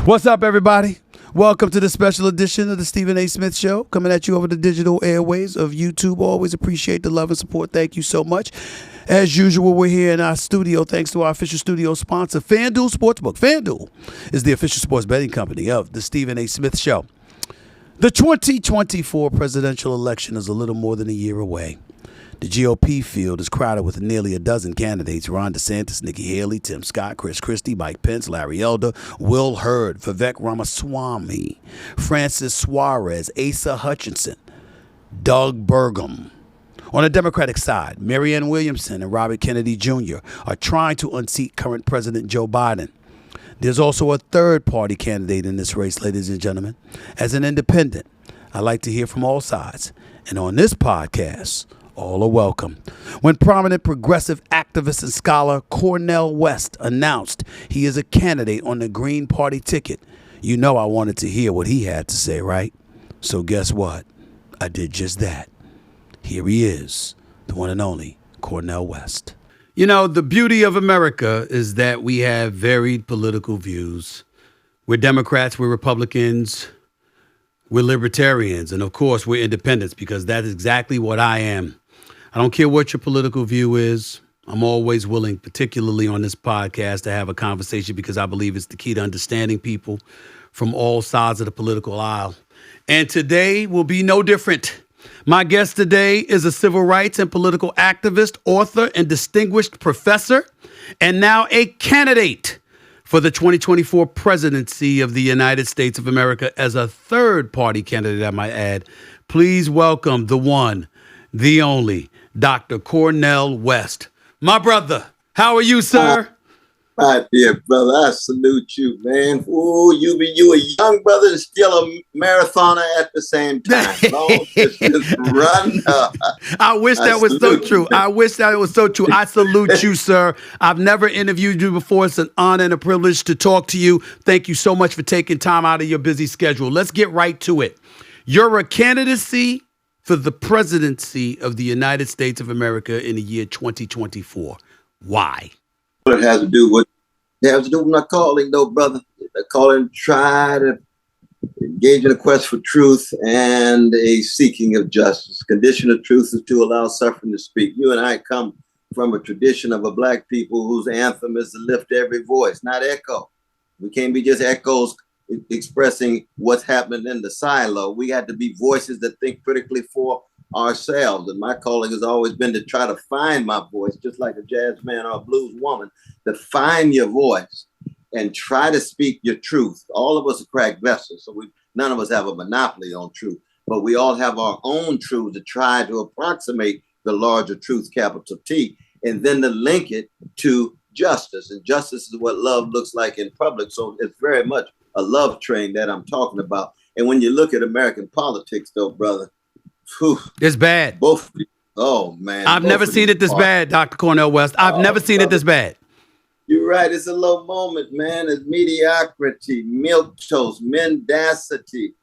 What's up, everybody? Welcome to the special edition of the Stephen A. Smith Show, coming at you over the digital airways of YouTube. Always appreciate the love and support. Thank you so much. As usual, we're here in our studio thanks to our official studio sponsor, FanDuel Sportsbook. FanDuel is the official sports betting company of the Stephen A. Smith Show. The 2024 presidential election is a little more than a year away. The GOP field is crowded with nearly a dozen candidates: Ron DeSantis, Nikki Haley, Tim Scott, Chris Christie, Mike Pence, Larry Elder, Will Hurd, Vivek Ramaswamy, Francis Suarez, Asa Hutchinson, Doug Burgum. On the Democratic side, Marianne Williamson and Robert Kennedy Jr. are trying to unseat current President Joe Biden. There's also a third-party candidate in this race, ladies and gentlemen. As an independent, I like to hear from all sides. And on this podcast, all are welcome. When prominent progressive activist and scholar Cornel West announced he is a candidate on the Green Party ticket, you know I wanted to hear what he had to say, right? So guess what? I did just that. Here he is, the one and only Cornel West. You know, the beauty of America is that we have varied political views. We're Democrats, we're Republicans, we're libertarians, and of course we're independents, because that is exactly what I am. I don't care what your political view is. I'm always willing, particularly on this podcast, to have a conversation, because I believe it's the key to understanding people from all sides of the political aisle. And today will be no different. My guest today is a civil rights and political activist, author, and distinguished professor, and now a candidate for the 2024 presidency of the United States of America as a third-party candidate, I might add. Please welcome the one, the only, Dr. Cornel West. My brother, how are you, sir? My dear brother, I salute you, man. Ooh, you a young brother and still a marathoner at the same time. Long distance run. I wish that was so true. I wish that was so true. I salute you, sir. I've never interviewed you before. It's an honor and a privilege to talk to you. Thank you so much for taking time out of your busy schedule. Let's get right to it. You're a candidacy for the presidency of the United States of America in the year 2024. Why? It has to do with my calling, though, brother. The calling, try to engage in a quest for truth and a seeking of justice. The condition of truth is to allow suffering to speak. You and I come from a tradition of a black people whose anthem is to lift every voice, not echo. We can't be just echoes expressing what's happening in the silo. We got to be voices that think critically for ourselves. And my calling has always been to try to find my voice, just like a jazz man or a blues woman, to find your voice and try to speak your truth. All of us are cracked vessels, so none of us have a monopoly on truth, but we all have our own truth to try to approximate the larger truth, capital T, and then to link it to justice. And justice is what love looks like in public. So it's very much a love train that I'm talking about. And when you look at American politics, though, brother, whew, it's bad. Oh, man. I've never seen it this bad, Dr. Cornel West. I've never seen it this bad. You're right. It's a low moment, man. It's mediocrity, milquetoast, mendacity,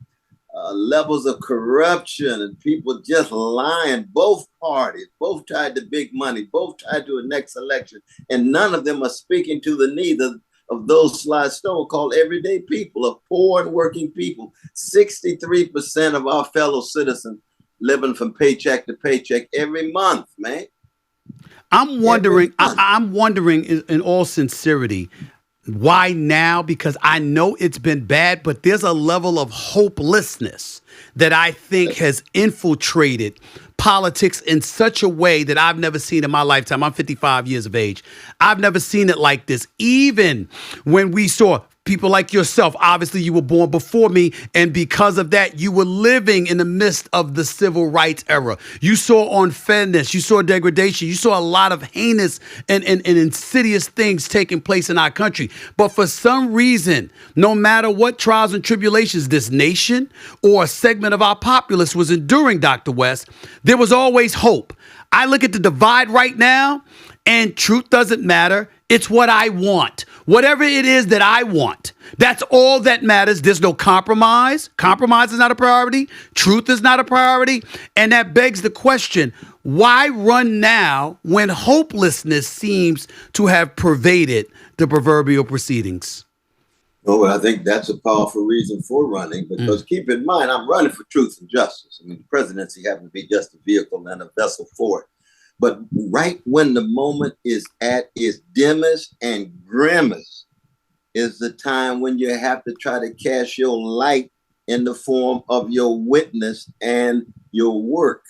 levels of corruption, and people just lying. Both parties, both tied to big money, both tied to a next election. And none of them are speaking to the need of those sly stone called everyday people, of poor and working people. 63% of our fellow citizens living from paycheck to paycheck every month, man. I'm wondering in all sincerity, why now? Because I know it's been bad, but there's a level of hopelessness that I think has infiltrated politics in such a way that I've never seen in my lifetime. I'm 55 years of age. I've never seen it like this. Even when we saw people like yourself, obviously you were born before me, and because of that, you were living in the midst of the civil rights era. You saw unfairness, you saw degradation, you saw a lot of heinous and insidious things taking place in our country. But for some reason, no matter what trials and tribulations this nation or a segment of our populace was enduring, Dr. West, there was always hope. I look at the divide right now, and truth doesn't matter. It's what I want. Whatever it is that I want, that's all that matters. There's no compromise. Compromise is not a priority. Truth is not a priority. And that begs the question, why run now when hopelessness seems to have pervaded the proverbial proceedings? Oh, well, I think that's a powerful reason for running, because keep in mind, I'm running for truth and justice. I mean, the presidency happens to be just a vehicle and a vessel for it. But right when the moment is at its dimmest and grimmest is the time when you have to try to cast your light in the form of your witness and your work.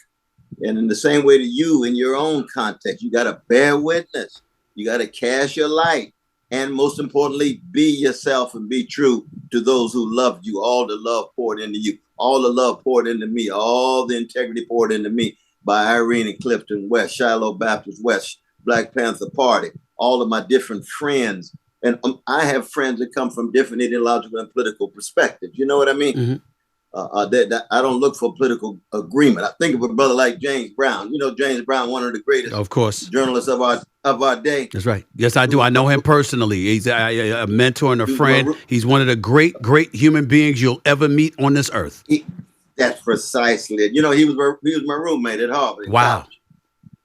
And in the same way to you, in your own context, you got to bear witness. You got to cast your light. And most importantly, be yourself and be true to those who love you. All the love poured into you, all the love poured into me, all the integrity poured into me by Irene and Clifton West, Shiloh Baptist West, Black Panther Party, all of my different friends. And I have friends that come from different ideological and political perspectives. You know what I mean? Mm-hmm. I don't look for political agreement. I think of a brother like James Brown. You know, James Brown, one of the greatest, of course, journalists of our day. That's right. Yes, I do. I know him personally. He's a mentor and a friend. He's one of the great human beings you'll ever meet on this earth. That's precisely it. You know, he was my roommate at Harvard. Wow.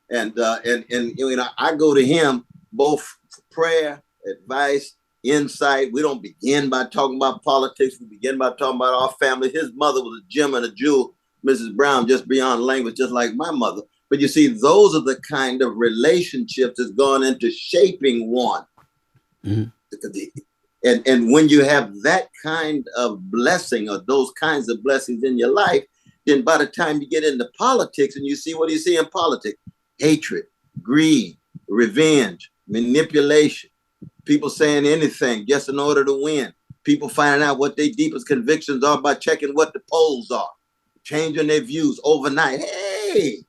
And you know, I go to him both for prayer, advice, insight. We don't begin by talking about politics. We begin by talking about our family. His mother was a gem and a jewel, Mrs. Brown, just beyond language, just like my mother. But you see, those are the kind of relationships that's gone into shaping one. Mm-hmm. And when you have that kind of blessing or those kinds of blessings in your life, then by the time you get into politics and you see what you see in politics, hatred, greed, revenge, manipulation, people saying anything just in order to win, people finding out what their deepest convictions are by checking what the polls are, changing their views overnight. Hey,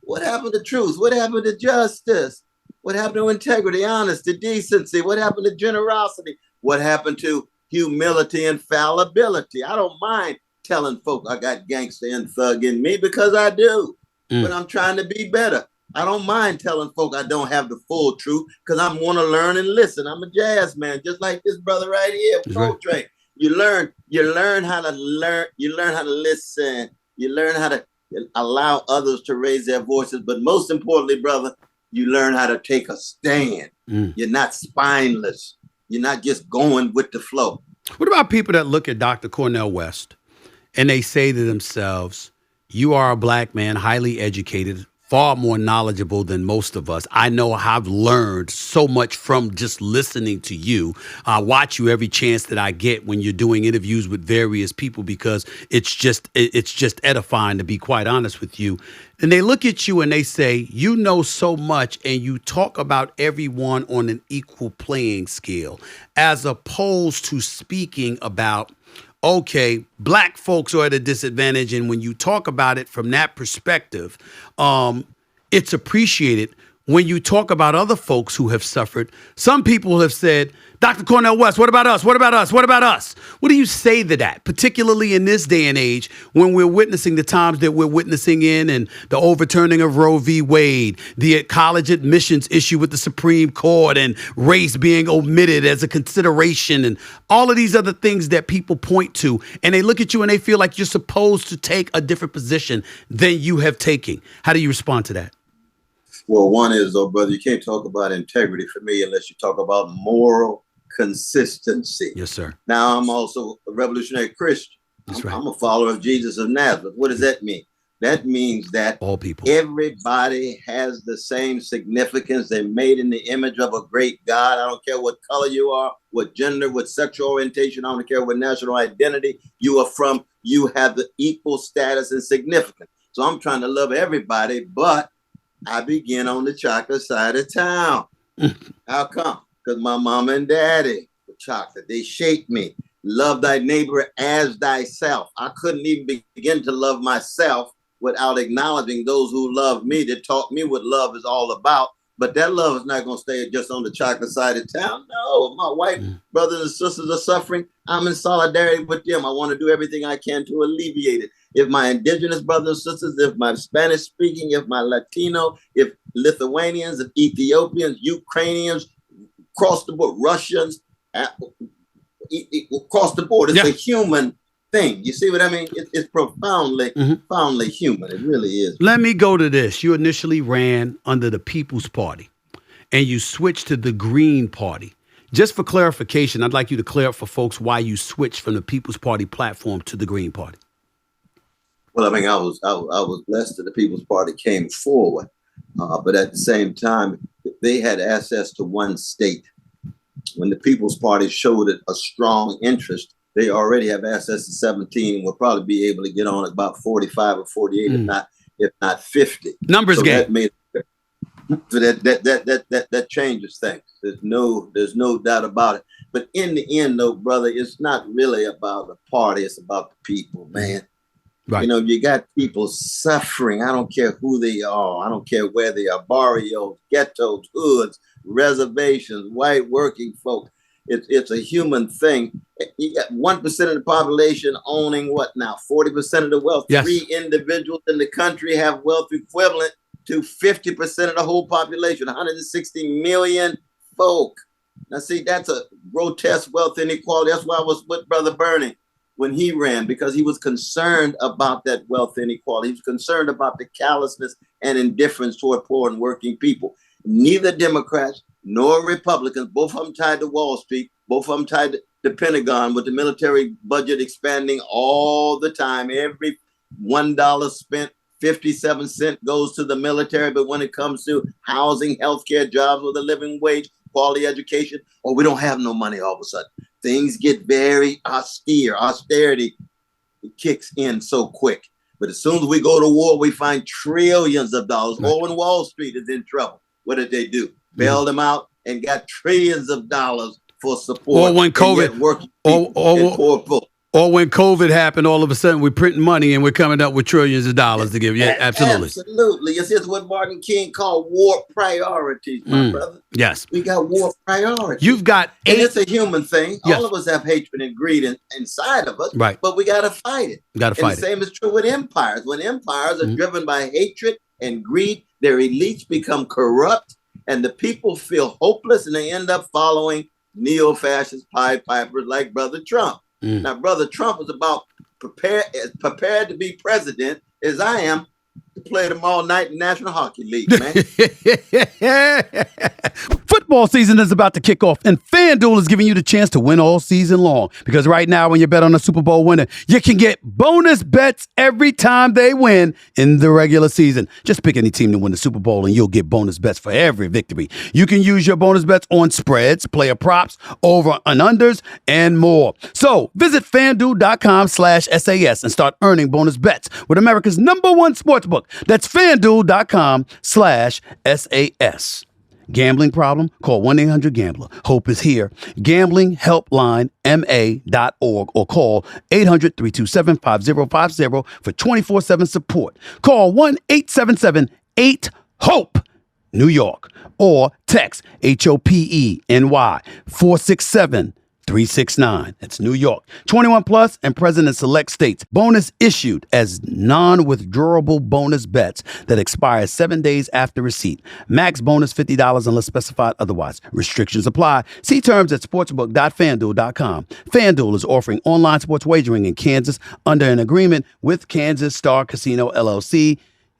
what happened to truth? What happened to justice? What happened to integrity, honesty, decency? What happened to generosity? What happened to humility and fallibility? I don't mind telling folk I got gangster and thug in me, because I do. But I'm trying to be better. I don't mind telling folk I don't have the full truth, because I want to learn and listen. I'm a jazz man, just like this brother right here, Coltrane. Right. You learn how to learn, you learn how to listen, you learn how to allow others to raise their voices. But most importantly, brother, you learn how to take a stand. You're not spineless. You're not just going with the flow. What about people that look at Dr. Cornel West and they say to themselves, you are a black man, highly educated, far more knowledgeable than most of us. I know I've learned so much from just listening to you. I watch you every chance that I get when you're doing interviews with various people, because it's just edifying, to be quite honest with you. And they look at you and they say, you know so much, and you talk about everyone on an equal playing scale, as opposed to speaking about, okay, black folks are at a disadvantage. And when you talk about it from that perspective, it's appreciated. When you talk about other folks who have suffered, some people have said, Dr. Cornel West, what about us? What about us? What about us? What do you say to that, particularly in this day and age when we're witnessing the times that we're witnessing in, and the overturning of Roe v. Wade, the college admissions issue with the Supreme Court, and race being omitted as a consideration, and all of these other things that people point to, and they look at you and they feel like you're supposed to take a different position than you have taken. How do you respond to that? Well, one is, though, brother, you can't talk about integrity for me unless you talk about moral consistency. Yes, sir. Now, I'm also a revolutionary Christian. That's right. I'm a follower of Jesus of Nazareth. What does that mean? That means that all people, everybody has the same significance. They're made in the image of a great God. I don't care what color you are, what gender, what sexual orientation. I don't care what national identity you are from. You have the equal status and significance. So I'm trying to love everybody, but I begin on the chocolate side of town. How come? Because my mama and daddy were chocolate. They shaped me. Love thy neighbor as thyself. I couldn't even begin to love myself without acknowledging those who love me, that taught me what love is all about. But that love is not going to stay just on the chocolate side of town. No, my white brothers and sisters are suffering. I'm in solidarity with them. I want to do everything I can to alleviate it. If my indigenous brothers and sisters, if my Spanish speaking, if my Latino, if Lithuanians, if Ethiopians, Ukrainians, across the board, Russians, across the board, it's a human thing. You see what I mean? It's profoundly human. It really is. Let me go to this. You initially ran under the People's Party and you switched to the Green Party. Just for clarification, I'd like you to clear up for folks why you switched from the People's Party platform to the Green Party. Well, I mean, I was blessed that the People's Party came forward, but at the same time, they had access to one state. When the People's Party showed a strong interest, they already have access to 17 and will probably be able to get on about 45 or 48, if not 50. Numbers game. That made that changes things. There's no doubt about it. But in the end, though, brother, it's not really about the party. It's about the people, man. Right. You know, you got people suffering. I don't care who they are. I don't care where they are. Barrios, ghettos, hoods, reservations, white working folk. It's a human thing. You got 1% of the population owning what now? 40% of the wealth. Yes. 3 individuals in the country have wealth equivalent to 50% of the whole population, 160 million folk. Now, see, that's a grotesque wealth inequality. That's why I was with Brother Bernie when he ran, because he was concerned about that wealth inequality. He was concerned about the callousness and indifference toward poor and working people. Neither Democrats nor Republicans, both of them tied to Wall Street, both of them tied to the Pentagon, with the military budget expanding all the time. Every $1 spent, 57 cents goes to the military. But when it comes to housing, healthcare, jobs with a living wage, quality education, we don't have no money all of a sudden. Things get very austere. Austerity kicks in so quick. But as soon as we go to war, we find trillions of dollars. Right. When Wall Street is in trouble, what did they do? Bailed them out and got trillions of dollars for support. Or when COVID, or when COVID happened, all of a sudden we're printing money and we're coming up with trillions of dollars to give. Yeah, absolutely. Absolutely. It's what Martin King called war priorities, my brother. Yes. We got war priorities. You've got 8. And it's a human thing. Yes. All of us have hatred and greed inside of us. Right. But we got to fight it. Got to fight it. The same is true with empires. When empires are driven by hatred and greed, their elites become corrupt and the people feel hopeless and they end up following neo-fascist Pied Pipers like Brother Trump. Now, Brother Trump is about prepared to be president, as I am, to play tomorrow night in the National Hockey League, man. Football season is about to kick off, and FanDuel is giving you the chance to win all season long. Because right now, when you bet on a Super Bowl winner, you can get bonus bets every time they win in the regular season. Just pick any team to win the Super Bowl, and you'll get bonus bets for every victory. You can use your bonus bets on spreads, player props, over and unders, and more. So visit FanDuel.com/SAS and start earning bonus bets with America's #1 sportsbook. That's FanDuel.com/SAS. Gambling problem? Call 1-800-GAMBLER. Hope is here. Gambling Helpline MA.org or call 800-327-5050 for 24/7 support. Call 1-877-8-HOPE, New York, or text HOPENY 467-369. That's New York. 21 plus and present in select states. Bonus issued as non-withdrawable bonus bets that expire 7 days after receipt. Max bonus $50 unless specified otherwise. Restrictions apply. See terms at sportsbook.fanduel.com. FanDuel is offering online sports wagering in Kansas under an agreement with Kansas Star Casino LLC.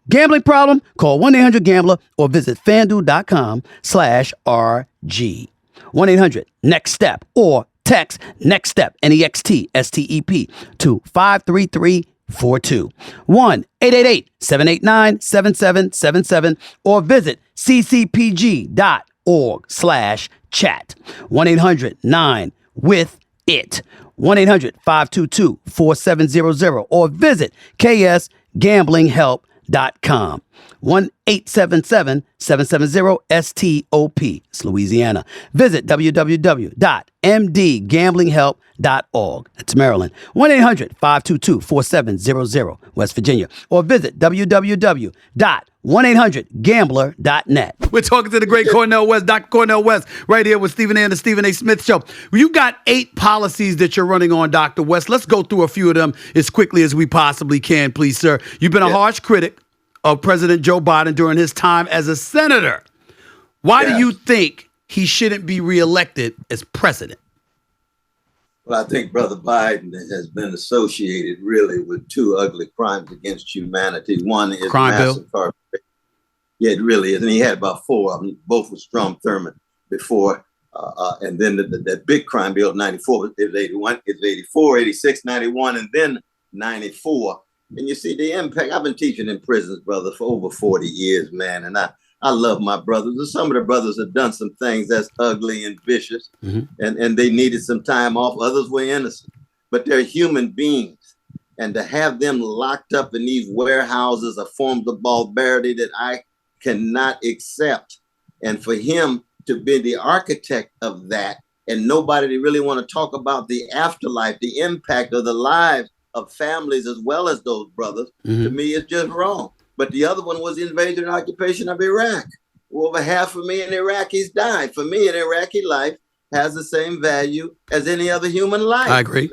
Gambling problem? Call 1-800-GAMBLER or visit FanDuel.com/RG. 1-800-NEXT-STEP or text NEXT-STEP, NEXT-STEP to 53342. 1-888-789-7777 or visit ccpg.org/chat. 1-800-9-WITH-IT. 1-800-522-4700 or visit ksgamblinghelp.com. 1-877-770-STOP. It's Louisiana. Visit www.mdgamblinghelp.org. That's Maryland. 1-800-522-4700. West Virginia. Or visit www.1800gambler.net. We're talking to the great Cornel West, Dr. Cornel West, right here with Stephen A. and the Stephen A. Smith Show. You got 8 policies that you're running on, Dr. West. Let's go through a few of them as quickly as we possibly can, please, sir. You've been a harsh critic of President Joe Biden during his time as a senator. Why do you think he shouldn't be reelected as president? Well, I think Brother Biden has been associated really with 2 ugly crimes against humanity. One is massive incarceration. Yeah, it really is. And he had about 4 of them. Both with Strom Thurmond before And then the big crime bill of 94 is 81, is 84, 86, 91, and then 94. And you see the impact. I've been teaching in prisons, brother, for over 40 years, man. And I love my brothers. And some of the brothers have done some things that's ugly and vicious, and they needed some time off. Others were innocent, but they're human beings. And to have them locked up in these warehouses are forms of barbarity that I cannot accept. And for him to be the architect of that, and nobody to really want to talk about the afterlife, the impact of the lives of families as well as those brothers, to me is just wrong. But the other one was the invasion and occupation of Iraq. Over half of me in Iraqis died. For me, an Iraqi life has the same value as any other human life. I agree.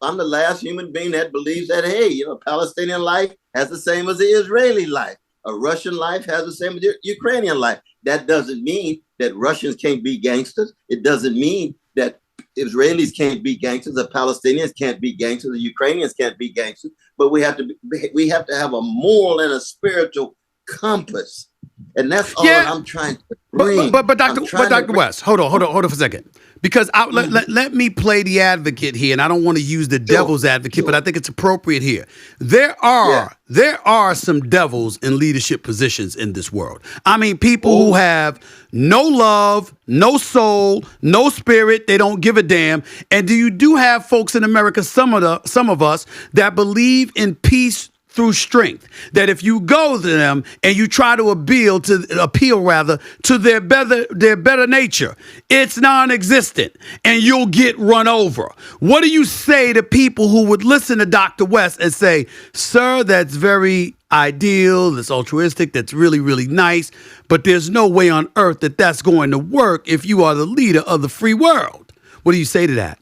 I'm the last human being that believes that, hey, Palestinian life has the same as the Israeli life. A Russian life has the same as the Ukrainian life. That doesn't mean that Russians can't be gangsters. It doesn't mean that Israelis can't be gangsters, the Palestinians can't be gangsters, the Ukrainians can't be gangsters. But we have to have a moral and a spiritual compass. And that's all that I'm trying to bring. But Dr. West, hold on for a second. Because let me play the advocate here, and I don't want to use the devil's advocate, but I think it's appropriate here. There are some devils in leadership positions in this world. I mean, people who have no love, no soul, no spirit. They don't give a damn. And you do have folks in America, some of us, that believe in peace through strength, that if you go to them and you try to appeal to their better nature, it's non-existent and you'll get run over. What do you say to people who would listen to Dr. West and say, sir, that's very ideal, that's altruistic, that's really, really nice, but there's no way on earth that that's going to work if you are the leader of the free world? What do you say to that?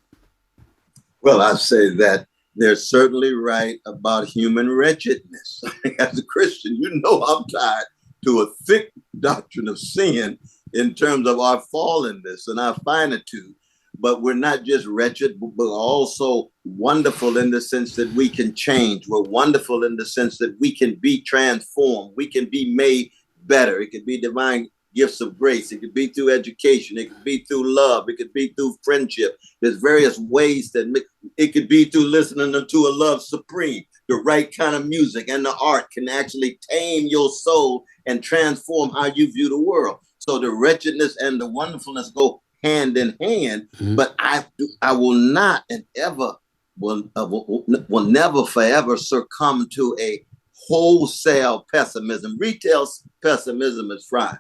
Well, I say that they're certainly right about human wretchedness. As a Christian, I'm tied to a thick doctrine of sin in terms of our fallenness and our finitude. But we're not just wretched, but we're also wonderful in the sense that we can change. We're wonderful in the sense that we can be transformed. We can be made better. It could be divine gifts of grace. It could be through education. It could be through love. It could be through friendship. There's various ways that it could be through listening to a love supreme. The right kind of music and the art can actually tame your soul and transform how you view the world. So the wretchedness and the wonderfulness go hand in hand. But I will not and ever will never forever succumb to a wholesale pessimism. Retail pessimism is fine.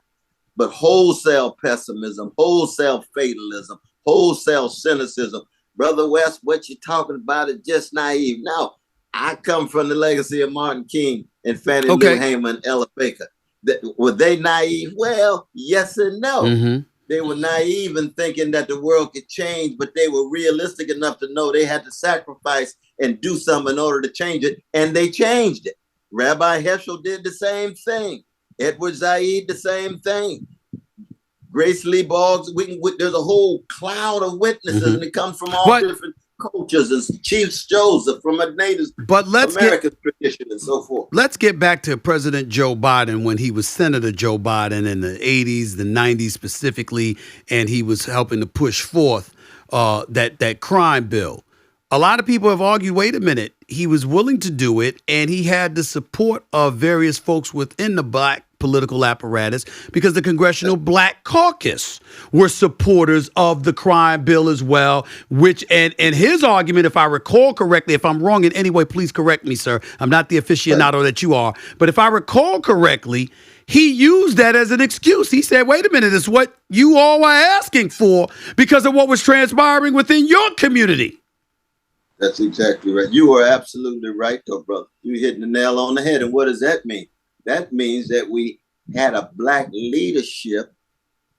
But wholesale pessimism, wholesale fatalism, wholesale cynicism, Brother West, what you're talking about is just naive. Now, I come from the legacy of Martin King and Fannie Lou Hamer and Ella Baker. Were they naive? Well, yes and no. They were naive in thinking that the world could change, but they were realistic enough to know they had to sacrifice and do something in order to change it, and they changed it. Rabbi Heschel did the same thing. Edward Said, the same thing. Grace Lee Boggs, there's a whole cloud of witnesses, and it comes from all different cultures, and Chief Joseph from a Native American tradition and so forth. Let's get back to President Joe Biden when he was Senator Joe Biden in the 80s, the 90s specifically, and he was helping to push forth that crime bill. A lot of people have argued, wait a minute, he was willing to do it, and he had the support of various folks within the black political apparatus because the Congressional Black Caucus were supporters of the crime bill as well, which, and his argument, if I recall correctly, if I'm wrong in any way, please correct me, sir. I'm not the aficionado that you are, but if I recall correctly, he used that as an excuse. He said, wait a minute, it's what you all were asking for because of what was transpiring within your community. That's exactly right. You are absolutely right, though, brother. You're hitting the nail on the head. And what does that mean? That means that we had a black leadership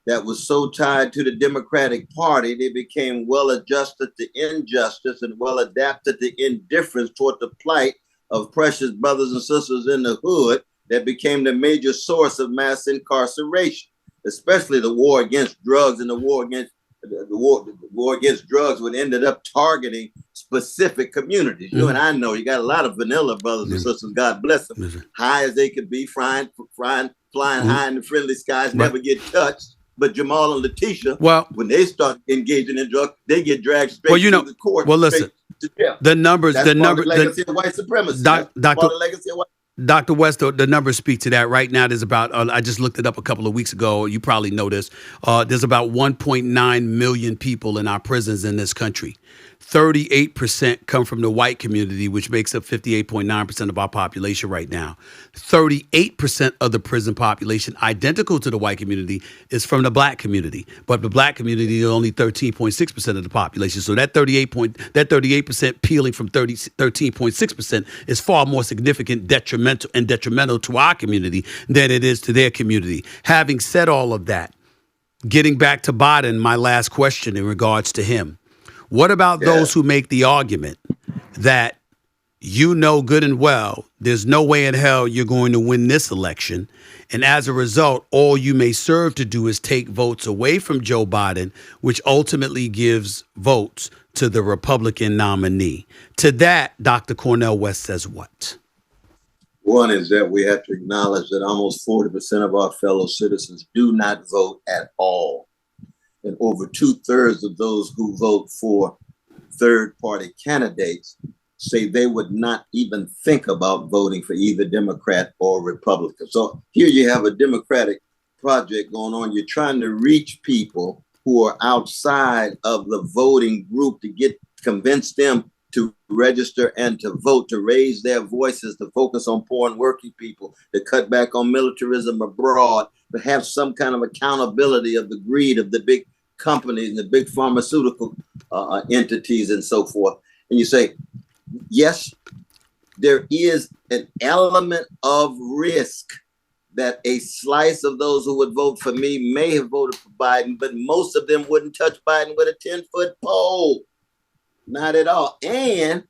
that was so tied to the Democratic Party, they became well adjusted to injustice and well adapted to indifference toward the plight of precious brothers and sisters in the hood that became the major source of mass incarceration, especially the war against drugs and the war against drugs would ended up targeting specific communities. You and I know you got a lot of vanilla brothers and sisters, God bless them, high as they could be, flying high in the friendly skies, never get touched. But Jamal and Letitia, Well, when they start engaging in drugs, they get dragged straight well, you know, to the court. well, listen, To jail. the numbers, That's part of the legacy of white supremacy. That's part of the legacy of white. Dr. West, the numbers speak to that. Right now, there's about, I just looked it up a couple of weeks ago. You probably know this. There's about 1.9 million people in our prisons in this country. 38% come from the white community, which makes up 58.9% of our population right now. 38% of the prison population, identical to the white community, is from the black community. But the black community is only 13.6% of the population. So that 38% peeling from 13.6% is far more significant, detrimental to our community than it is to their community. Having said all of that, getting back to Biden, my last question in regards to him. What about those who make the argument that you know good and well there's no way in hell you're going to win this election, and as a result, all you may serve to do is take votes away from Joe Biden, which ultimately gives votes to the Republican nominee? To that, Dr. Cornel West says what? One is that we have to acknowledge that almost 40% of our fellow citizens do not vote at all. And over 2/3 of those who vote for third-party candidates say they would not even think about voting for either Democrat or Republican. So here you have a Democratic project going on. You're trying to reach people who are outside of the voting group to convince them to register and to vote, to raise their voices, to focus on poor and working people, to cut back on militarism abroad, to have some kind of accountability of the greed of the big companies and the big pharmaceutical entities and so forth. And you say, yes, there is an element of risk that a slice of those who would vote for me may have voted for Biden, but most of them wouldn't touch Biden with a 10-foot pole. Not at all. And,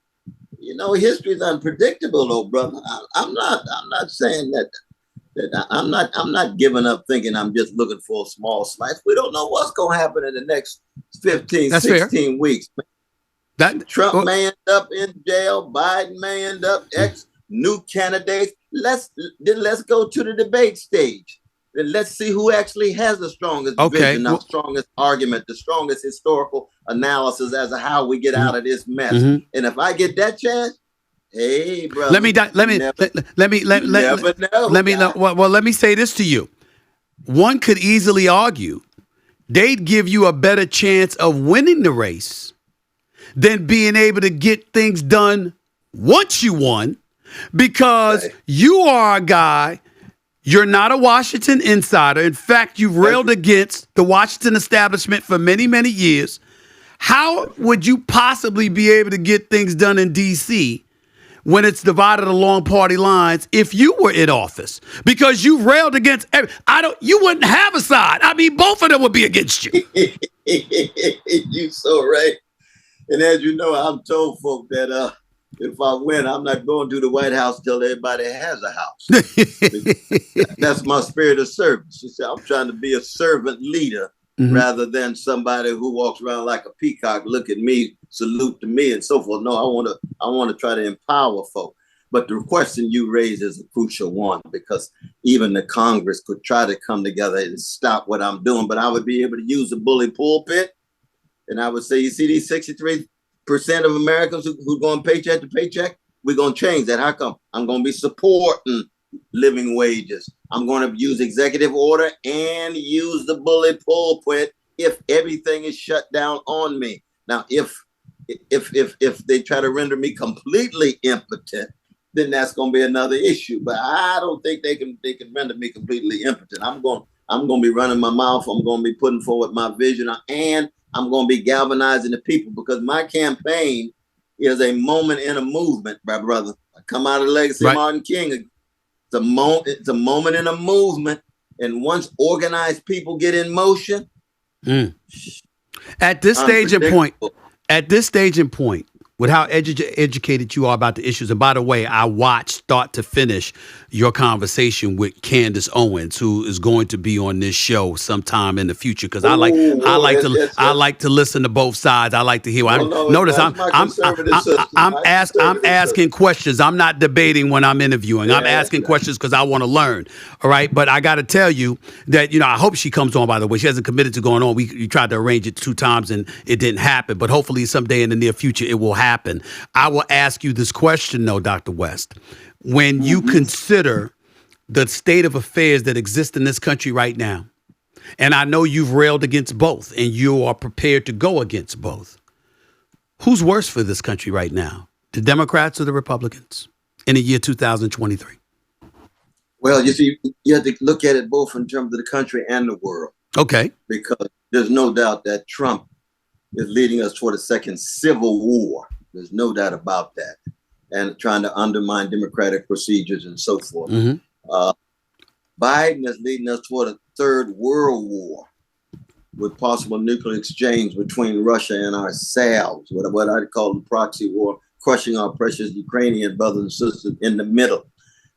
you know, history is unpredictable, though, brother. I'm not saying that I'm not giving up thinking I'm just looking for a small slice. We don't know what's going to happen in the next 15, That's 16 fair. weeks. Trump may end up in jail. Biden may end up new candidates. Let's go to the debate stage. Then let's see who actually has the strongest vision, the strongest argument, the strongest historical analysis as to how we get out of this mess. And if I get that chance, hey, brother. Let me say this to you. One could easily argue they'd give you a better chance of winning the race than being able to get things done once you won, because you are a guy. You're not a Washington insider. In fact, you've railed against the Washington establishment for many, many years. How would you possibly be able to get things done in D.C. when it's divided along party lines if you were in office? Because you've railed against you wouldn't have a side. I mean, both of them would be against you. You're so right. And as you know, I've told folk that if I win, I'm not going to the White House till everybody has a house. That's my spirit of service. You see, I'm trying to be a servant leader rather than somebody who walks around like a peacock, look at me, salute to me, and so forth. No, I want to try to empower folk. But the question you raise is a crucial one, because even the Congress could try to come together and stop what I'm doing, but I would be able to use the bully pulpit. And I would say, you see these 63% of Americans who going paycheck to paycheck, we're going to change that. How come? I'm going to be supporting living wages. I'm going to use executive order and use the bully pulpit if everything is shut down on me. Now, if they try to render me completely impotent, then that's going to be another issue. But I don't think they can render me completely impotent. I'm going to be running my mouth. I'm going to be putting forward my vision, and I'm going to be galvanizing the people, because my campaign is a moment in a movement, my brother. I come out of the legacy of Martin King. It's a moment in a movement. And once organized people get in motion. At this stage and point, with how educated you are about the issues. And by the way, I watched start to finish your conversation with Candace Owens, who is going to be on this show sometime in the future. Because I like to listen to both sides. I like to hear. Notice I'm asking questions. I'm not debating when I'm interviewing. I'm asking questions because I want to learn. All right, but I got to tell you that I hope she comes on. By the way, she hasn't committed to going on. We tried to arrange it 2 times and it didn't happen. But hopefully someday in the near future it will happen. I will ask you this question though, Dr. West. When you consider the state of affairs that exist in this country right now, and I know you've railed against both and you are prepared to go against both, who's worse for this country right now, the Democrats or the Republicans in the year 2023? Well, you see, you have to look at it both in terms of the country and the world. Okay. Because there's no doubt that Trump is leading us toward a second civil war. There's no doubt about that. And trying to undermine democratic procedures and so forth. Biden is leading us toward a third world war with possible nuclear exchange between Russia and ourselves, what I call the proxy war, crushing our precious Ukrainian brothers and sisters in the middle.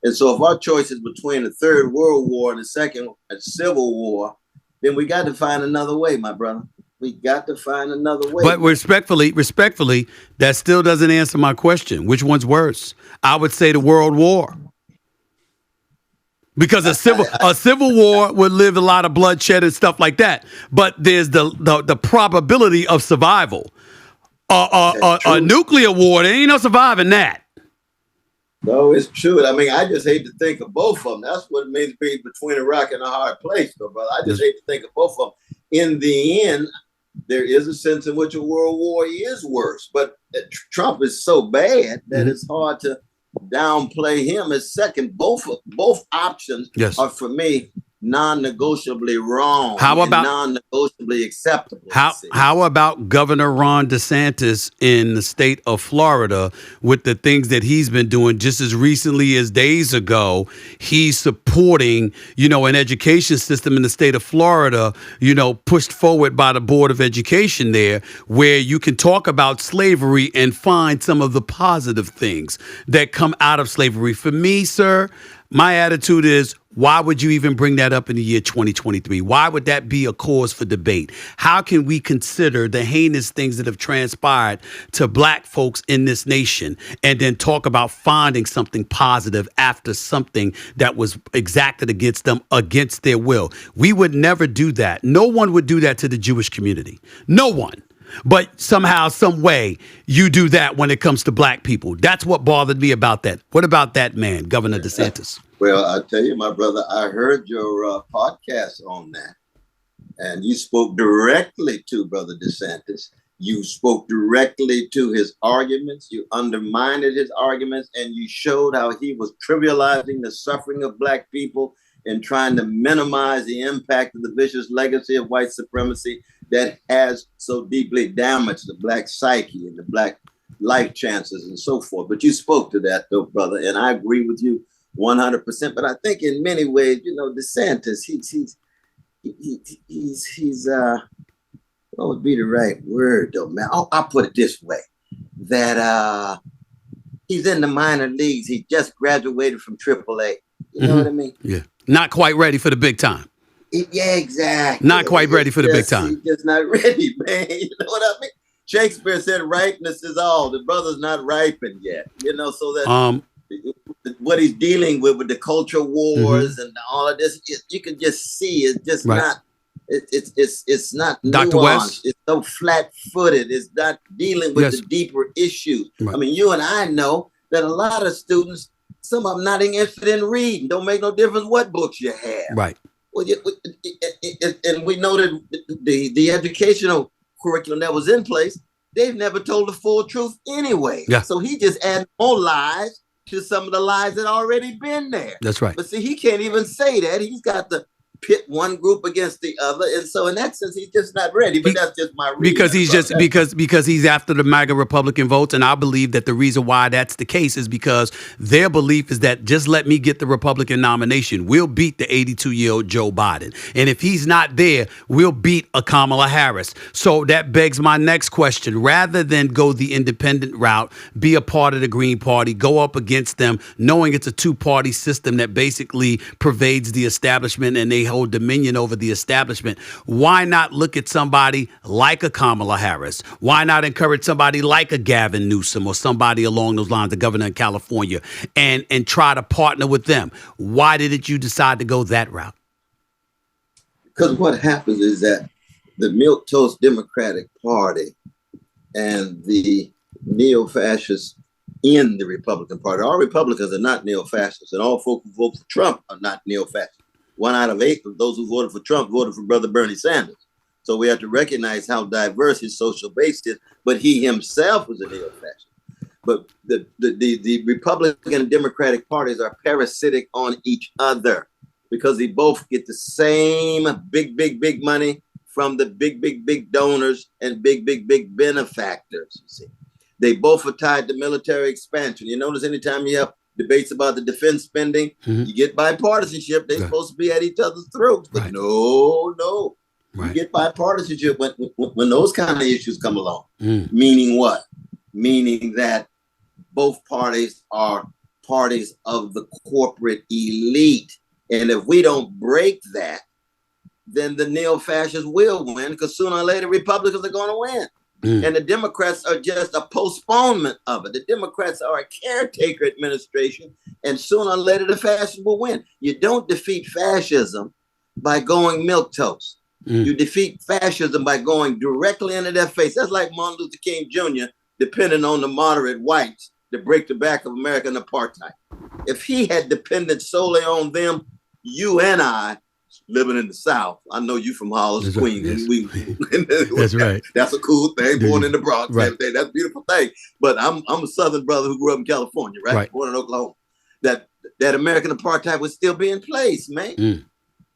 And so if our choice is between a third world war and a second civil war, then we got to find another way, my brother. We got to find another way. But respectfully, that still doesn't answer my question. Which one's worse? I would say the world war. Because a civil war would live a lot of bloodshed and stuff like that. But there's the probability of survival. A nuclear war, there ain't no surviving that. No, it's true. I mean, I just hate to think of both of them. That's what it means to be between a rock and a hard place, though, brother. I just hate to think of both of them. In the end, there is a sense in which a world war is worse. But Trump is so bad that it's hard to downplay him as second. Both options are, for me, non-negotiably wrong. How about non-negotiably acceptable? How about Governor Ron DeSantis in the state of Florida with the things that he's been doing? Just as recently as days ago, he's supporting, an education system in the state of Florida, pushed forward by the Board of Education there, where you can talk about slavery and find some of the positive things that come out of slavery. For me, sir, my attitude is, why would you even bring that up in the year 2023? Why would that be a cause for debate? How can we consider the heinous things that have transpired to black folks in this nation and then talk about finding something positive after something that was exacted against them against their will? We would never do that. No one would do that to the Jewish community. No one. But somehow, some way, you do that when it comes to black people. That's what bothered me about that. What about that man, Governor DeSantis? Well, I tell you, my brother, I heard your podcast on that. And you spoke directly to Brother DeSantis. You spoke directly to his arguments. You undermined his arguments. And you showed how he was trivializing the suffering of black people and trying to minimize the impact of the vicious legacy of white supremacy that has so deeply damaged the black psyche and the black life chances and so forth. But you spoke to that, though, brother, and I agree with you 100%. But I think in many ways, DeSantis, he's what would be the right word, though, man? I'll put it this way, that he's in the minor leagues. He just graduated from AAA. You know what I mean? Yeah. Not quite ready for the big time. Yeah, exactly. Not quite ready for the big time. He's just not ready, man. You know what I mean? Shakespeare said ripeness is all. The brother's not ripened yet. So that what he's dealing with the culture wars and all of this, you can just see it's just not. It's not Dr. nuanced. West? It's so flat-footed. It's not dealing with the deeper issues. Right. I mean, you and I know that a lot of students, some of them not even interested in reading. Don't make no difference what books you have. Right. Well, and we know that the educational curriculum that was in place, they've never told the full truth anyway. Yeah. So he just added more lies to some of the lies that already been there. That's right. But see, he can't even say that. He's got the pit one group against the other. And so in that sense, he's just not ready. But that's just my reading. Because he's after the MAGA Republican votes. And I believe that the reason why that's the case is because their belief is that just let me get the Republican nomination. We'll beat the 82-year-old Joe Biden. And if he's not there, we'll beat a Kamala Harris. So that begs my next question. Rather than go the independent route, be a part of the Green Party, go up against them, knowing it's a two-party system that basically pervades the establishment and they hold dominion over the establishment, why not look at somebody like a Kamala Harris? Why not encourage somebody like a Gavin Newsom or somebody along those lines, the governor in California, and try to partner with them? Why did you decide to go that route? Because what happens is that the milquetoast Democratic Party and the neo-fascists in the Republican Party, all Republicans are not neo-fascists, and all folk who vote for Trump are not neo-fascists. 1 out of 8 of those who voted for Trump voted for Brother Bernie Sanders. So we have to recognize how diverse his social base is, but he himself was a neo-fascist. But the Republican and Democratic parties are parasitic on each other because they both get the same big money from the big donors and big benefactors. You see, they both are tied to military expansion. You notice anytime you have debates about the defense spending, you get bipartisanship. They're supposed to be at each other's throats, but no. Right. You get bipartisanship when those kind of issues come along. Meaning what? Meaning that both parties are parties of the corporate elite. And if we don't break that, then the neo-fascists will win, because sooner or later Republicans are going to win. And the Democrats are just a postponement of it. The Democrats are a caretaker administration, and sooner or later the fascists will win. You don't defeat fascism by going milquetoast. You defeat fascism by going directly into their face. That's like Martin Luther King Jr. depending on the moderate whites to break the back of American apartheid. If he had depended solely on them, you and I, living in the South, I know you from Hollis, Queens. That's right. That's a cool thing. Born in the Bronx, everything. That's a beautiful thing. But I'm a Southern brother who grew up in California, right? Born in Oklahoma. That American apartheid would still be in place, man.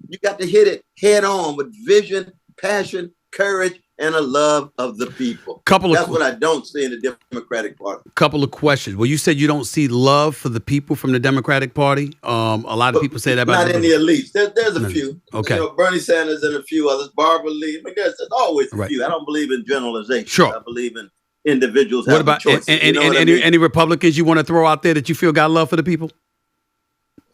You got to hit it head on with vision, passion, courage, and a love of the people. That's what I don't see in the Democratic Party. Couple of questions. Well, you said you don't see love for the people from the Democratic Party. A lot of people say that about not in the elites. There's a few. Okay. You know, Bernie Sanders and a few others. Barbara Lee. I mean, there's always a few. I don't believe in generalization. Sure. I believe in individuals. What about any Republicans you want to throw out there that you feel got love for the people?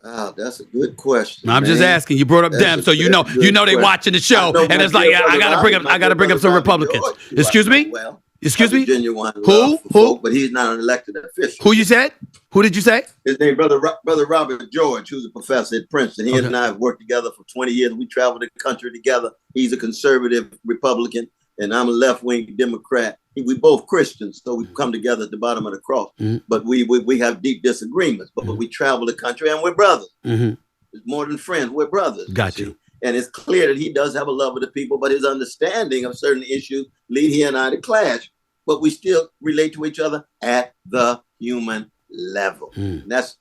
Oh, that's a good question. I'm just asking. You brought up them, so you know they watching the show, and it's like I gotta bring up some Republicans. Excuse me. Excuse me. Who? But he's not an elected official. Who you said? Who did you say? His name, brother Robert George, who's a professor at Princeton. He and I have worked together for 20 years. We traveled the country together. He's a conservative Republican, and I'm a left-wing Democrat. We both Christians, so we come together at the bottom of the cross. But we have deep disagreements. But we travel the country, and we're brothers. It's more than friends. We're brothers. Got you. And it's clear that he does have a love of the people, but his understanding of certain issues lead he and I to clash. But we still relate to each other at the human level. And that's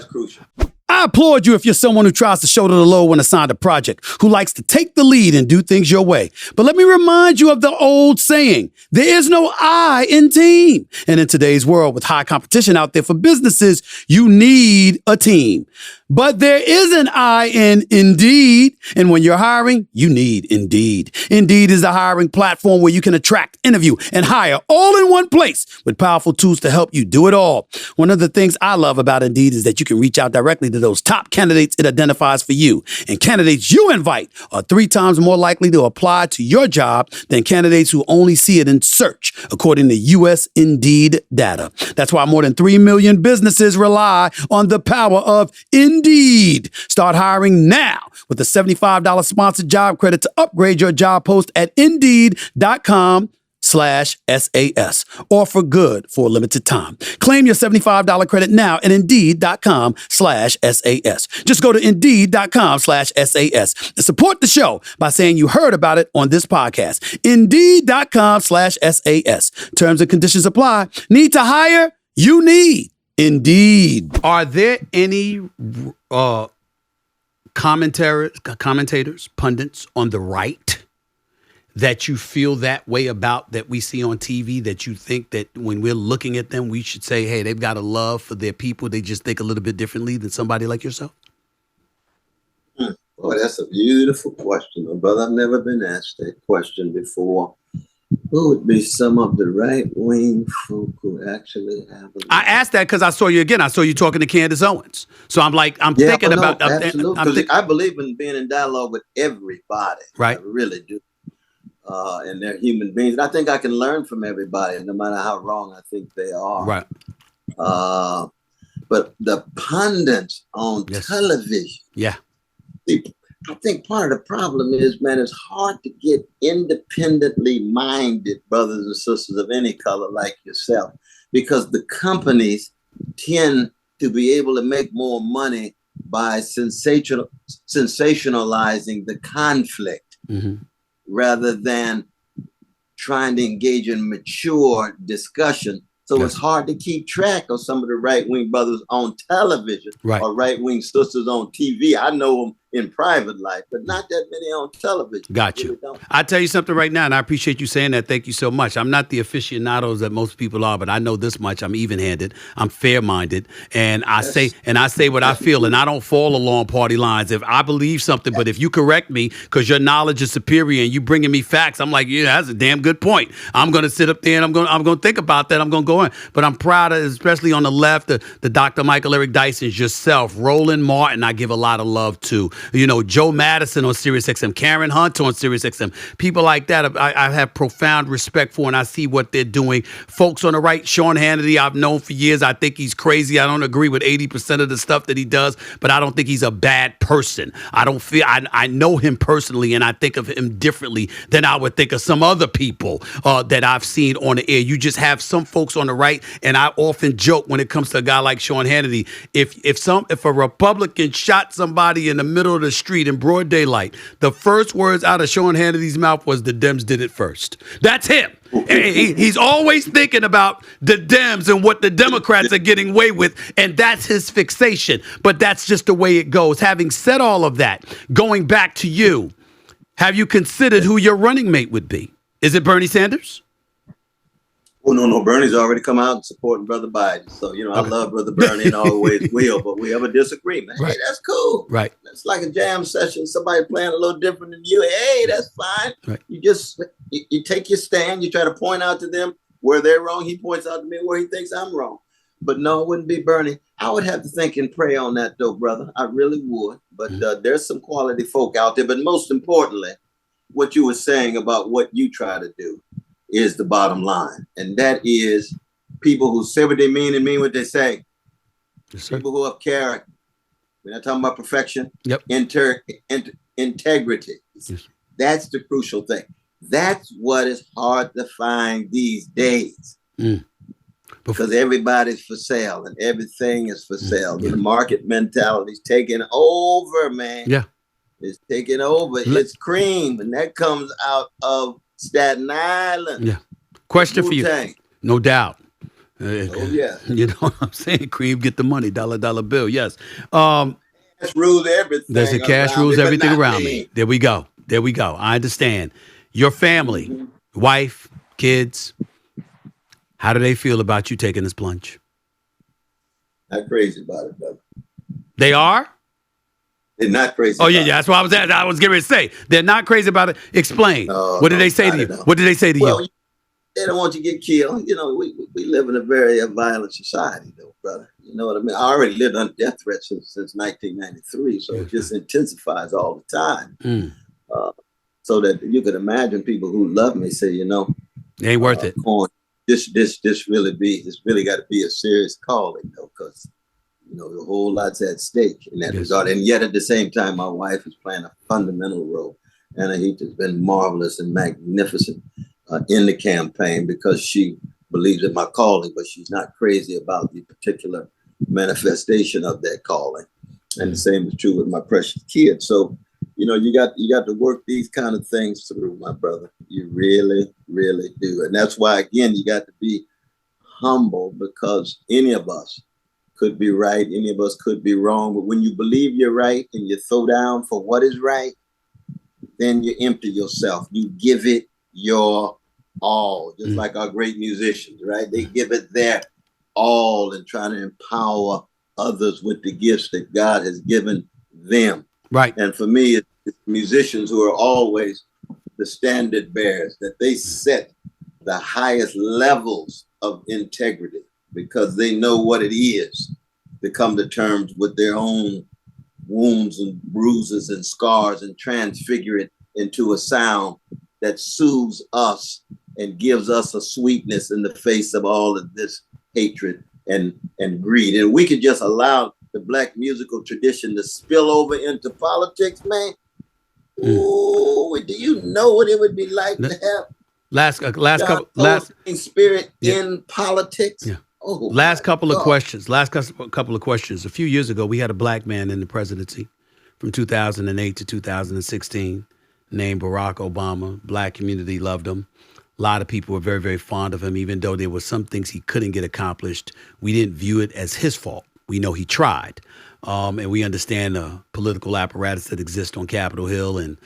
crucial. I applaud you if you're someone who tries to shoulder the load when assigned a project, who likes to take the lead and do things your way. But let me remind you of the old saying, there is no I in team. And in today's world with high competition out there for businesses, you need a team. But there is an I in Indeed. And when you're hiring, you need Indeed. Indeed is the hiring platform where you can attract, interview, and hire all in one place with powerful tools to help you do it all. One of the things I love about Indeed is that you can reach out directly to those top candidates it identifies for you. And candidates you invite are 3 times more likely to apply to your job than candidates who only see it in search, according to U.S. Indeed data. That's why more than 3 million businesses rely on the power of Indeed. Start hiring now with a $75 sponsored job credit to upgrade your job post at Indeed.com/SAS. Offer good for a limited time. Claim your $75 credit now at Indeed.com/SAS. Just go to Indeed.com/SAS and support the show by saying you heard about it on this podcast. Indeed.com/SAS. Terms and conditions apply. Need to hire? You need Indeed. Are there any commentators, pundits on the right that you feel that way about, that we see on TV, that you think that when we're looking at them, we should say, hey, they've got a love for their people. They just think a little bit differently than somebody like yourself? Boy, that's a beautiful question, my brother. I've never been asked that question before. Who would be some of the right-wing folk who actually have a... I asked that because I saw you again. I saw you talking to Candace Owens. So I'm like, I'm Yeah, thinking no, about... absolutely. Because I believe in being in dialogue with everybody. Right. I really do. And they're human beings. And I think I can learn from everybody, no matter how wrong I think they are. Right. But the pundits on television... Yeah. I think part of the problem is, man, it's hard to get independently minded brothers and sisters of any color like yourself, because the companies tend to be able to make more money by sensationalizing the conflict rather than trying to engage in mature discussion. So it's hard to keep track of some of the right-wing brothers on television or right-wing sisters on TV. I know them in private life, but not that many on television. Got you. Really, I'll tell you something right now, and I appreciate you saying that. Thank you so much. I'm not the aficionados that most people are, but I know this much. I'm even-handed. I'm fair-minded, and I say what I feel, and I don't fall along party lines. If I believe something, but if you correct me because your knowledge is superior and you bringing me facts, I'm like, yeah, that's a damn good point. I'm going to sit up there and I'm going to think about that. I'm going to go in. But I'm proud of, especially on the left, the Dr. Michael Eric Dyson's, yourself, Roland Martin, I give a lot of love to. You know, Joe Madison on SiriusXM, Karen Hunt on SiriusXM, people like that I have profound respect for, and I see what they're doing. Folks on the right, Sean Hannity, I've known for years. I think he's crazy. I don't agree with 80% of the stuff that he does, but I don't think he's a bad person. I know him personally, and I think of him differently than I would think of some other people that I've seen on the air. You just have some folks on the right, and I often joke when it comes to a guy like Sean Hannity, if a Republican shot somebody in the middle of the street in broad daylight, the first words out of Sean Hannity's mouth was, the Dems did it first. That's him. He's always thinking about the Dems and what the Democrats are getting away with, and that's his fixation. But that's just the way it goes. Having said all of that, going back to you, have you considered who your running mate would be? Is it Bernie Sanders? Oh, no. Bernie's already come out and supporting Brother Biden. So, I love Brother Bernie and always will, but we have a disagreement. Hey, that's cool. Right. It's like a jam session. Somebody playing a little different than you. Hey, that's fine. Right. You take your stand. You try to point out to them where they're wrong. He points out to me where he thinks I'm wrong. But no, it wouldn't be Bernie. I would have to think and pray on that, though, brother. I really would. But there's some quality folk out there. But most importantly, what you were saying about what you try to do is the bottom line. And that is people who say what they mean and mean what they say. Yes, sir. People who have character. We're not talking about perfection. Yep. Integrity. Yes. That's the crucial thing. That's what is hard to find these days. Because everybody's for sale and everything is for sale. The market mentality is taking over, man. Yeah. It's taking over. It's cream. And that comes out of Staten Island. Yeah. Question for you. No doubt. Yeah. You know what I'm saying? Cream, get the money. Dollar bill. Yes. Cash rules everything. There's a cash rules everything around me. There we go. I understand. Your family, wife, kids, how do they feel about you taking this plunge? Not crazy about it, brother. They are? They're not crazy. Oh, yeah. That's what I was at. I was getting ready to say. They're not crazy about it. Explain. What did they say to you? What did they say to you? They don't want you to get killed. We live in a very violent society, though, brother. You know what I mean? I already lived under death threats since 1993, so it just intensifies all the time. So that you could imagine people who love me say, it ain't worth it. This really got to be a serious calling, though, because a whole lot's at stake in that regard. And yet at the same time, my wife is playing a fundamental role. Anahita has been marvelous and magnificent in the campaign because she believes in my calling, but she's not crazy about the particular manifestation of that calling. And the same is true with my precious kids. So, you got to work these kind of things through, my brother. You really, really do. And that's why, again, you got to be humble, because any of us could be right. Any of us could be wrong. But when you believe you're right and you throw down for what is right, then you empty yourself. You give it your all, just like our great musicians, right? They give it their all and trying to empower others with the gifts that God has given them. Right. And for me, it's musicians who are always the standard bearers, that they set the highest levels of integrity because they know what it is to come to terms with their own wounds and bruises and scars and transfigure it into a sound that soothes us and gives us a sweetness in the face of all of this hatred and greed. And we could just allow the Black musical tradition to spill over into politics, man. Ooh, do you know what it would be like to have last spirit in politics? Yeah. Oh, last couple of questions. A few years ago, we had a Black man in the presidency from 2008 to 2016 named Barack Obama. Black community loved him. A lot of people were very, very fond of him, even though there were some things he couldn't get accomplished. We didn't view it as his fault. We know he tried. And we understand the political apparatus that exists on Capitol Hill and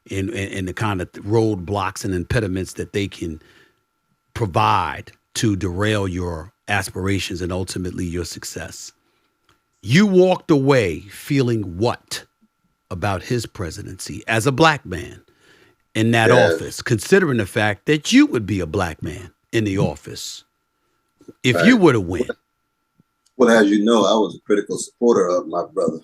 the kind of roadblocks and impediments that they can provide to derail your aspirations and ultimately your success. You walked away feeling what about his presidency as a Black man in that office, considering the fact that you would be a Black man in the office if you were to win? Well, as you know, I was a critical supporter of my brother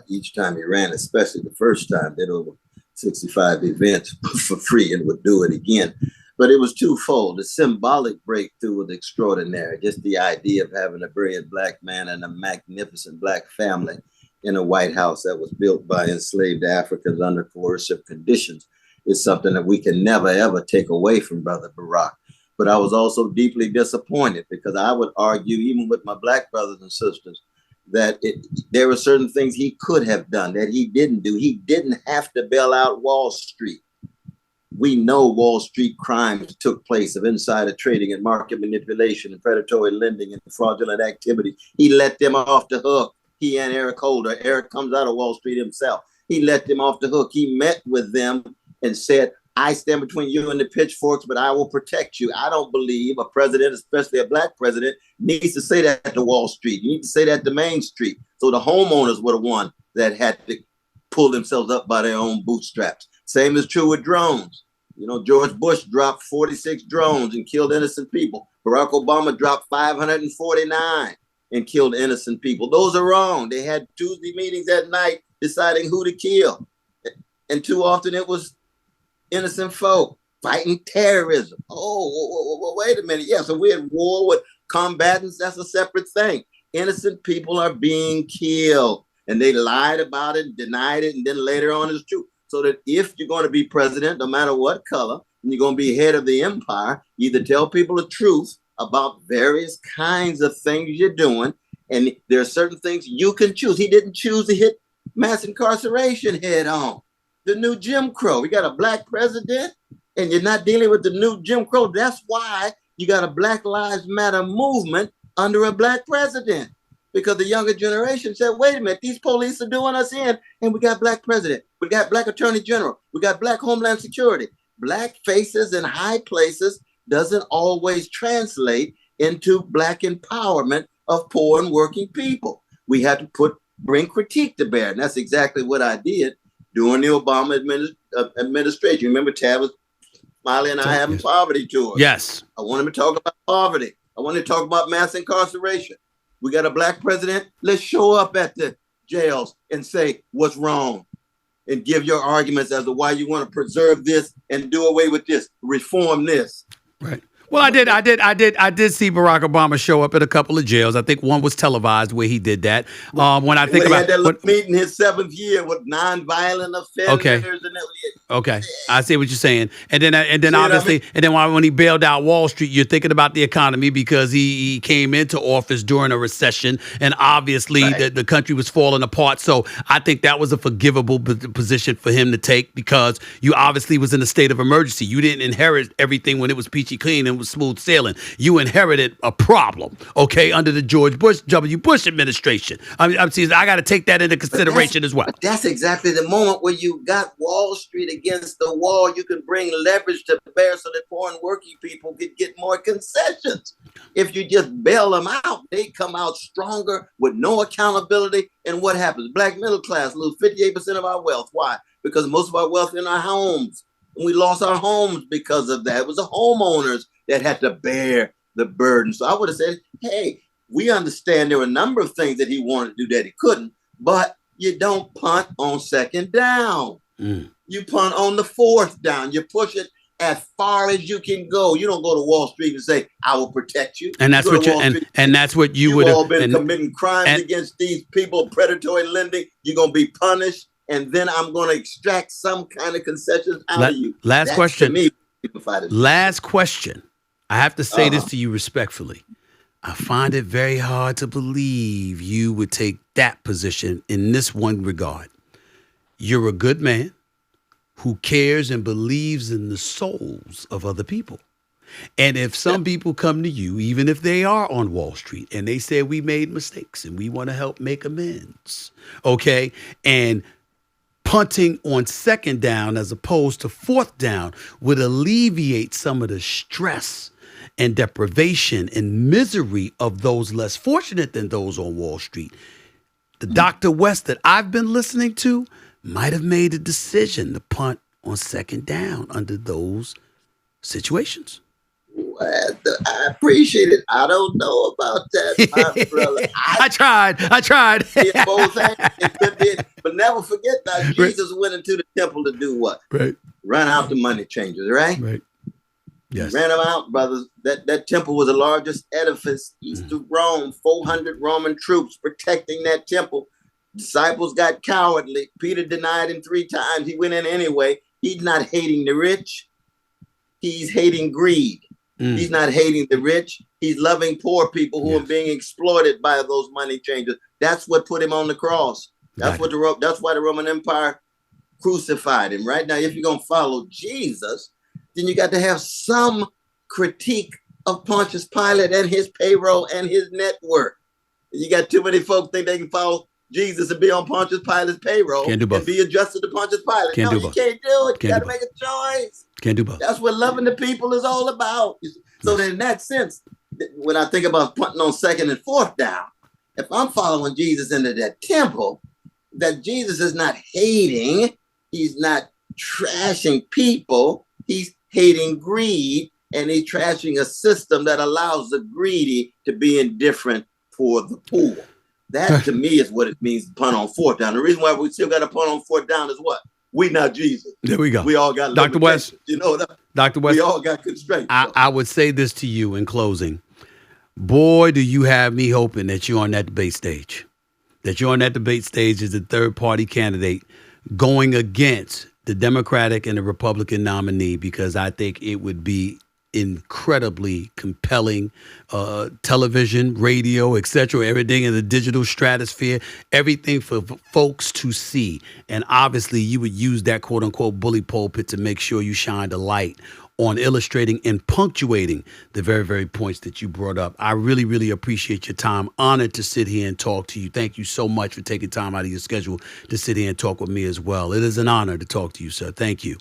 each time he ran, especially the first time, did over 65 events for free and would do it again. But it was twofold. The symbolic breakthrough was extraordinary. Just the idea of having a brilliant Black man and a magnificent Black family in a White House that was built by enslaved Africans under coercive conditions is something that we can never, ever take away from Brother Barack. But I was also deeply disappointed because I would argue, even with my Black brothers and sisters, that there were certain things he could have done that he didn't do. He didn't have to bail out Wall Street. We know Wall Street crimes took place of insider trading and market manipulation and predatory lending and fraudulent activity. He let them off the hook. He and Eric Holder. Eric comes out of Wall Street himself. He let them off the hook. He met with them and said, I stand between you and the pitchforks, but I will protect you. I don't believe a president, especially a Black president, needs to say that to Wall Street. You need to say that to Main Street. So the homeowners were the one that had to pull themselves up by their own bootstraps. Same is true with drones. You know, George Bush dropped 46 drones and killed innocent people. Barack Obama dropped 549 and killed innocent people. Those are wrong. They had Tuesday meetings at night deciding who to kill. And too often it was innocent folk fighting terrorism. Oh, wait a minute. Yeah, so we're at war with combatants. That's a separate thing. Innocent people are being killed. And they lied about it, denied it, and then later on it's true. So that if you're going to be president, no matter what color, and you're going to be head of the empire, either tell people the truth about various kinds of things you're doing. And there are certain things you can choose. He didn't choose to hit mass incarceration head on. The new Jim Crow. We got a Black president and you're not dealing with the new Jim Crow. That's why you got a Black Lives Matter movement under a Black president. Because the younger generation said, wait a minute, these police are doing us in, and we got Black president. We got Black attorney general. We got Black Homeland Security. Black faces in high places doesn't always translate into Black empowerment of poor and working people. We had to bring critique to bear. And that's exactly what I did during the Obama administration. Remember Tavis Smiley and I having poverty tours? Yes. I wanted to talk about poverty. I wanted to talk about mass incarceration. We got a Black president. Let's show up at the jails and say what's wrong and give your arguments as to why you want to preserve this and do away with this, reform this. Right. Well, I did see Barack Obama show up at a couple of jails. I think one was televised where he did that. When I think he about had that little meeting his 7th year with nonviolent offenders. Okay, I see what you're saying. And then obviously, and then when he bailed out Wall Street, you're thinking about the economy because he came into office during a recession, and obviously the country was falling apart. So I think that was a forgivable position for him to take because you obviously was in a state of emergency. You didn't inherit everything when it was peachy clean. And everything was smooth sailing. You inherited a problem, okay, under the George W. Bush administration. I got to take that into consideration as well. That's exactly the moment where you got Wall Street against the wall. You can bring leverage to bear so that poor and working people could get more concessions. If you just bail them out, they come out stronger with no accountability. And what happens? Black middle class lose 58% of our wealth. Why? Because most of our wealth in our homes. And we lost our homes because of that. It was the homeowners that had to bear the burden. So I would have said, hey, we understand there were a number of things that he wanted to do that he couldn't, but you don't punt on second down. You punt on the fourth down. You push it as far as you can go. You don't go to Wall Street and say, I will protect you. And that's what you would have all been committing crimes against these people, predatory lending. You're going to be punished. And then I'm going to extract some kind of concessions out of you. Last question. To me, last question. I have to say this to you respectfully. I find it very hard to believe you would take that position in this one regard. You're a good man who cares and believes in the souls of other people. And if some people come to you, even if they are on Wall Street, and they say we made mistakes and we want to help make amends, okay, and punting on second down as opposed to fourth down would alleviate some of the stress and deprivation and misery of those less fortunate than those on Wall Street. The Dr. West that I've been listening to might have made a decision to punt on second down under those situations. I appreciate it. I don't know about that, my brother. I tried. Both hands, but never forget that Jesus went into the temple to do what? Right. Run out the money changers, right? Right. Yes. Ran them out, brothers. That temple was the largest edifice east of Rome. 400 Roman troops protecting that temple. Disciples got cowardly. Peter denied him 3 times. He went in anyway. He's not hating the rich. He's hating greed. He's not hating the rich. He's loving poor people who are being exploited by those money changers. That's what put him on the cross. That's why the Roman Empire crucified him. Right now, if you're going to follow Jesus, then you got to have some critique of Pontius Pilate and his payroll and his network. You got too many folks think they can follow Jesus and be on Pontius Pilate's payroll. Can't do both. And be adjusted to Pontius Pilate. Can't do you both. can't do it. You got to do make a choice. Can't do both. That's what loving the people is all about. So then in that sense, when I think about punting on second and fourth down, if I'm following Jesus into that temple, that Jesus is not hating, he's not trashing people, he's hating greed, and he's trashing a system that allows the greedy to be indifferent for the poor. That to me is what it means to punt on fourth down. The reason why we still got to punt on fourth down is what? We not Jesus. There we go. We all got Dr. West. You know that. Dr. West. We all got constraints. I would say this to you in closing. Boy, do you have me hoping that you're on that debate stage. That you're on that debate stage as the third party candidate going against the Democratic and the Republican nominee, because I think it would be incredibly compelling television, radio, etc., everything in the digital stratosphere, everything for folks to see. And obviously you would use that quote unquote bully pulpit to make sure you shine the light on illustrating and punctuating the very, very points that you brought up. I really, really appreciate your time. Honored to sit here and talk to you. Thank you so much for taking time out of your schedule to sit here and talk with me as well. It is an honor to talk to you, sir. Thank you.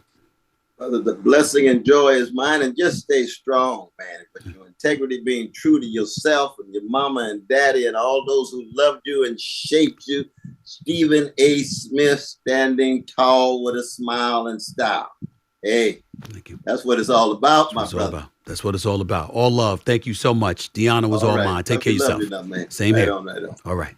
Brother, the blessing and joy is mine, and just stay strong, man. But your integrity, being true to yourself and your mama and daddy and all those who loved you and shaped you. Stephen A. Smith, standing tall with a smile and style. Hey, thank you. That's what it's all about, my brother. That's what it's all about. All love. Thank you so much. Deanna was all mine. Take care of yourself. Enough, man. Same right here. on. All right.